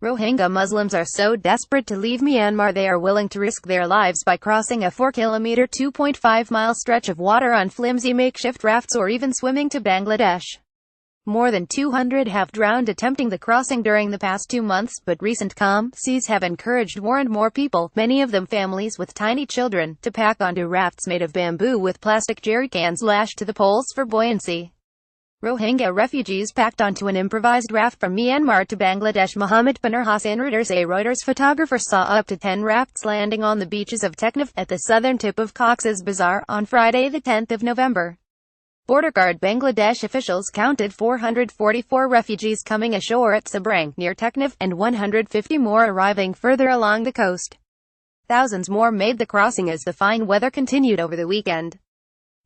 Rohingya Muslims are so desperate to leave Myanmar they are willing to risk their lives by crossing a 4-kilometre (2.5-mile) stretch of water on flimsy makeshift rafts or even swimming to Bangladesh. More than 200 have drowned attempting the crossing during the past 2 months, but recent calm seas have encouraged more and more people, many of them families with tiny children, to pack onto rafts made of bamboo with plastic jerrycans lashed to the poles for buoyancy. Rohingya refugees packed onto an improvised raft from Myanmar to Bangladesh. Mohammed Panur Hassan Reuters. A Reuters photographer saw up to 10 rafts landing on the beaches of Teknaf, at the southern tip of Cox's Bazar, on Friday the 10th of November. Border Guard Bangladesh officials counted 444 refugees coming ashore at Sabrang, near Teknaf, and 150 more arriving further along the coast. Thousands more made the crossing as the fine weather continued over the weekend.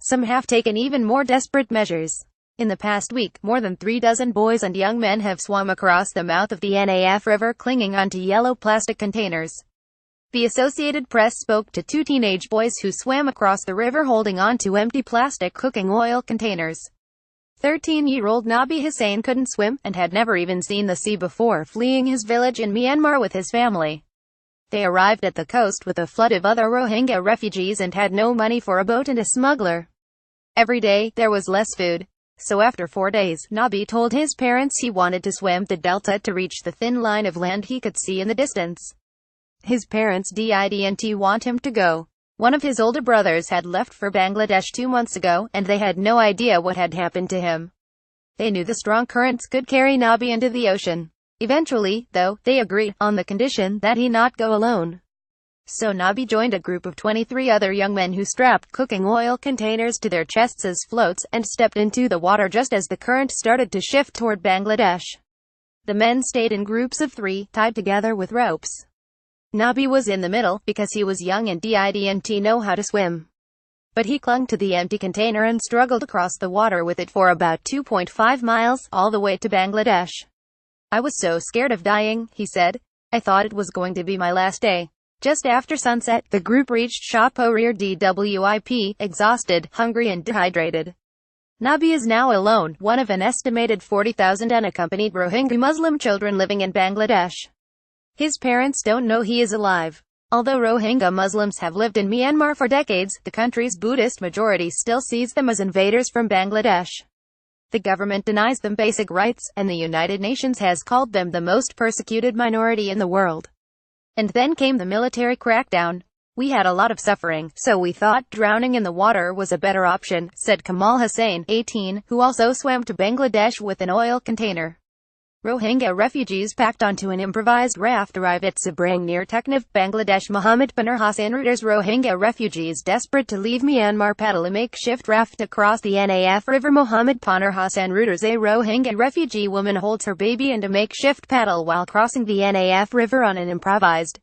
Some have taken even more desperate measures. In the past week, more than 3 dozen boys and young men have swum across the mouth of the Naf River clinging onto yellow plastic containers. The Associated Press spoke to 2 teenage boys who swam across the river holding onto empty plastic cooking oil containers. 13-year-old Nabi Hussain couldn't swim, and had never even seen the sea before fleeing his village in Myanmar with his family. They arrived at the coast with a flood of other Rohingya refugees and had no money for a boat and a smuggler. Every day, there was less food. So after 4 days, Nabi told his parents he wanted to swim the delta to reach the thin line of land he could see in the distance. His parents didn't want him to go. One of his older brothers had left for Bangladesh 2 months ago, and they had no idea what had happened to him. They knew the strong currents could carry Nabi into the ocean. Eventually, though, they agreed, on the condition that he not go alone. So Nabi joined a group of 23 other young men who strapped cooking oil containers to their chests as floats, and stepped into the water just as the current started to shift toward Bangladesh. The men stayed in groups of 3, tied together with ropes. Nabi was in the middle, because he was young and didn't know how to swim. But he clung to the empty container and struggled across the water with it for about 2.5 miles, all the way to Bangladesh. "I was so scared of dying," he said. "I thought it was going to be my last day." Just after sunset, the group reached Shahpurir Dwip, exhausted, hungry and dehydrated. Nabi is now alone, one of an estimated 40,000 unaccompanied Rohingya Muslim children living in Bangladesh. His parents don't know he is alive. Although Rohingya Muslims have lived in Myanmar for decades, the country's Buddhist majority still sees them as invaders from Bangladesh. The government denies them basic rights, and the United Nations has called them the most persecuted minority in the world. And then came the military crackdown. "We had a lot of suffering, so we thought drowning in the water was a better option," said Kamal Hussain, 18, who also swam to Bangladesh with an oil container. Rohingya refugees packed onto an improvised raft arrived at Sabrang near Teknaf, Bangladesh. Mohammed Panur Hassan Reuters. Rohingya refugees desperate to leave Myanmar paddle a makeshift raft across the Naf River. Mohammed Panur Hassan Reuters. A Rohingya refugee woman holds her baby and a makeshift paddle while crossing the Naf River on an improvised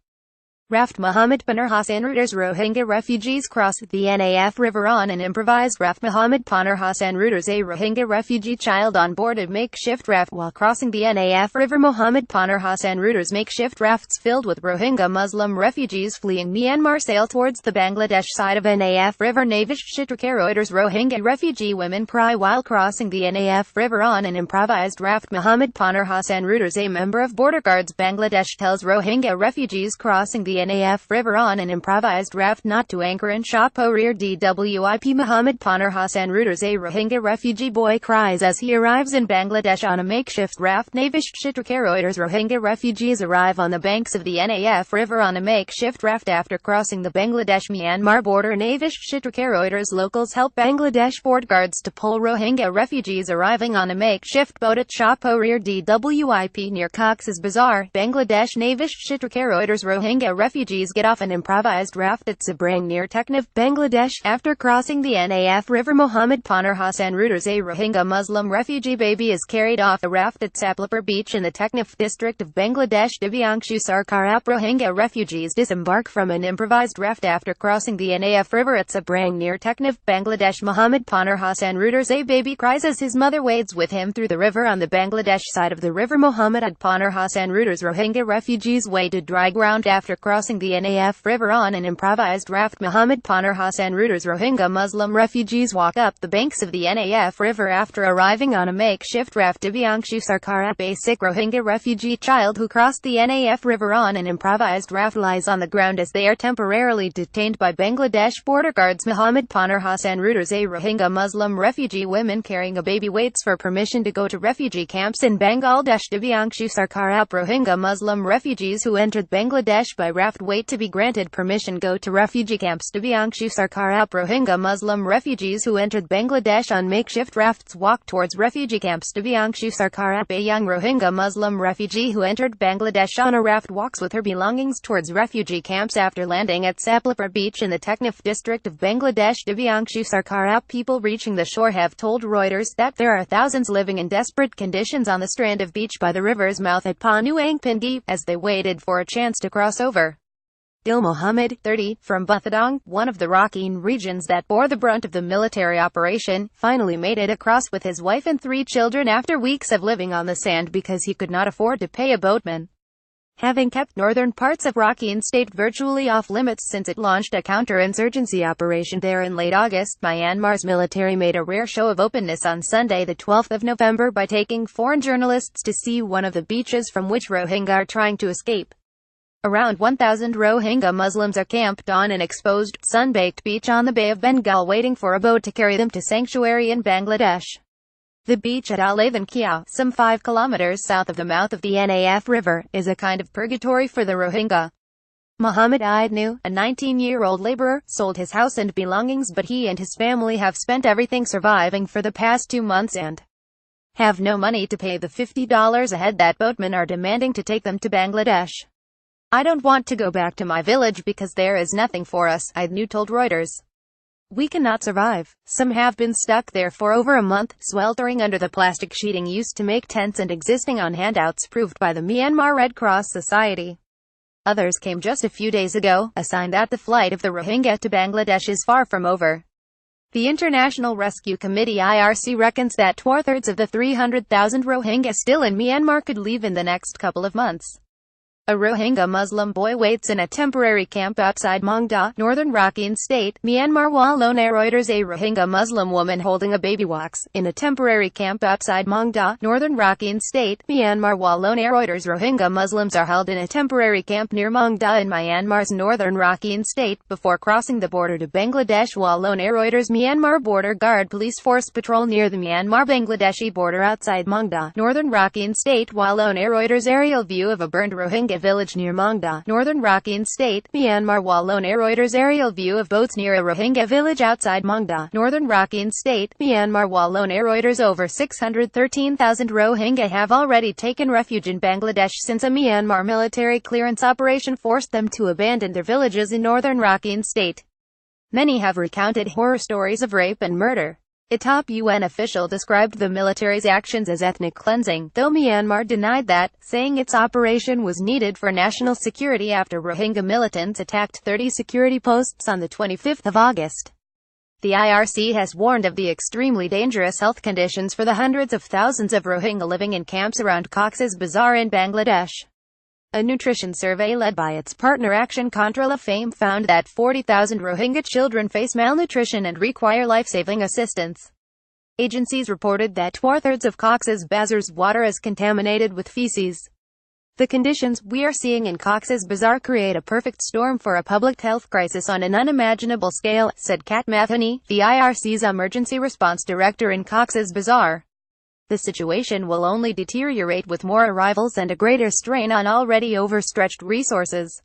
raft. Mohammed Panur Hassan Reuters. Rohingya refugees cross the Naf River on an improvised raft. Mohammed Panur Hassan Reuters. A Rohingya refugee child on board a makeshift raft while crossing the Naf River. Mohammed Panur Hassan Reuters. Makeshift rafts filled with Rohingya Muslim refugees fleeing Myanmar sail towards the Bangladesh side of Naf River. Navish Reuters. Rohingya refugee women cry while crossing the Naf River on an improvised raft. Mohammed Panur Hassan Reuters. A member of Border Guards Bangladesh tells Rohingya refugees crossing the Naf River on an improvised raft not to anchor in Shahpurir Dwip. Mohammed Panur Hassan Reuters. A Rohingya refugee boy cries as he arrives in Bangladesh on a makeshift raft. Navish Reuters. Rohingya refugees arrive on the banks of the Naf River on a makeshift raft after crossing the Bangladesh-Myanmar border. Navish Reuters. Locals help Bangladesh border guards to pull Rohingya refugees arriving on a makeshift boat at Shahpurir Dwip near Cox's Bazar, Bangladesh. Navish Reuters. Rohingya refugees get off an improvised raft at Sabrang near Teknaf, Bangladesh, after crossing the Naf River. Mohammed Panur Hassan Reuters. A Rohingya Muslim refugee baby is carried off a raft at Saplapur Beach in the Teknaf district of Bangladesh. Divyangshu Sarkar. Rohingya refugees disembark from an improvised raft after crossing the Naf River at Sabrang near Teknaf, Bangladesh. Mohammed Panur Hassan Reuters. A baby cries as his mother wades with him through the river on the Bangladesh side of the river. Mohammed Panur Hassan Reuters. Rohingya refugees wade to dry ground after crossing crossing the Naf River on an improvised raft. Mohammed Panur Hassan Reuter's Rohingya Muslim refugees walk up the banks of the Naf River after arriving on a makeshift raft. Dibyangshu Sarkarap, a Sikh Rohingya refugee child who crossed the Naf River on an improvised raft, lies on the ground as they are temporarily detained by Bangladesh border guards. Mohammed Panur Hassan Reuter's a Rohingya Muslim refugee woman carrying a baby waits for permission to go to refugee camps in Bangladesh. Dibyangshu Sarkarap, Rohingya Muslim refugees who entered Bangladesh by raft wait to be granted permission go to refugee camps. Dibyangshu Sarkarap, Rohingya Muslim refugees who entered Bangladesh on makeshift rafts walk towards refugee camps. Dibyangshu Sarkarap, a young Rohingya Muslim refugee who entered Bangladesh on a raft, walks with her belongings towards refugee camps after landing at Saplapur beach in the Teknaf district of Bangladesh. Dibyangshu Sarkarap, people reaching the shore have told Reuters that there are thousands living in desperate conditions on the strand of beach by the river's mouth at Panuang Pindi, as they waited for a chance to cross over. Dil Mohammed, 30, from Buthadong, one of the Rakhine regions that bore the brunt of the military operation, finally made it across with his wife and 3 children after weeks of living on the sand because he could not afford to pay a boatman. Having kept northern parts of Rakhine State virtually off-limits since it launched a counter-insurgency operation there in late August, Myanmar's military made a rare show of openness on Sunday the 12th of November by taking foreign journalists to see one of the beaches from which Rohingya are trying to escape. Around 1,000 Rohingya Muslims are camped on an exposed, sun-baked beach on the Bay of Bengal waiting for a boat to carry them to sanctuary in Bangladesh. The beach at Alavan Kiao, some 5 kilometers south of the mouth of the Naf River, is a kind of purgatory for the Rohingya. Muhammad Idnu, a 19-year-old laborer, sold his house and belongings, but he and his family have spent everything surviving for the past 2 months and have no money to pay the $50 a head that boatmen are demanding to take them to Bangladesh. I don't want to go back to my village because there is nothing for us, Idnu told Reuters. We cannot survive. Some have been stuck there for over a month, sweltering under the plastic sheeting used to make tents and existing on handouts proved by the Myanmar Red Cross Society. Others came just a few days ago, a sign that the flight of the Rohingya to Bangladesh is far from over. The International Rescue Committee (IRC) reckons that 2/3 of the 300,000 Rohingya still in Myanmar could leave in the next couple of months. A Rohingya Muslim boy waits in a temporary camp outside Mongda, northern Rakhine State, Myanmar, while alone. Reuters, a Rohingya Muslim woman holding a baby walks in a temporary camp outside Mongda, northern Rakhine State, Myanmar, while alone. Reuters, Rohingya Muslims are held in a temporary camp near Mongda in Myanmar's northern Rakhine State before crossing the border to Bangladesh while alone. Reuters, Myanmar Border Guard Police Force patrol near the Myanmar-Bangladeshi border outside Mongda, northern Rakhine State, while alone. Reuters, aerial view of a burned Rohingya village near Mongda, northern Rakhine State, Myanmar, while alone. Reuters, aerial view of boats near a Rohingya village outside Mongda, northern Rakhine State, Myanmar, while alone. Reuters, over 613,000 Rohingya have already taken refuge in Bangladesh since a Myanmar military clearance operation forced them to abandon their villages in northern Rakhine State. Many have recounted horror stories of rape and murder. A top UN official described the military's actions as ethnic cleansing, though Myanmar denied that, saying its operation was needed for national security after Rohingya militants attacked 30 security posts on the 25th of August. The IRC has warned of the extremely dangerous health conditions for the hundreds of thousands of Rohingya living in camps around Cox's Bazar in Bangladesh. A nutrition survey led by its partner Action Contra La Fame found that 40,000 Rohingya children face malnutrition and require life-saving assistance. Agencies reported that 2/3 of Cox's Bazar's water is contaminated with feces. The conditions we are seeing in Cox's Bazar create a perfect storm for a public health crisis on an unimaginable scale, said Kat Matheny, the IRC's emergency response director in Cox's Bazar. The situation will only deteriorate with more arrivals and a greater strain on already overstretched resources.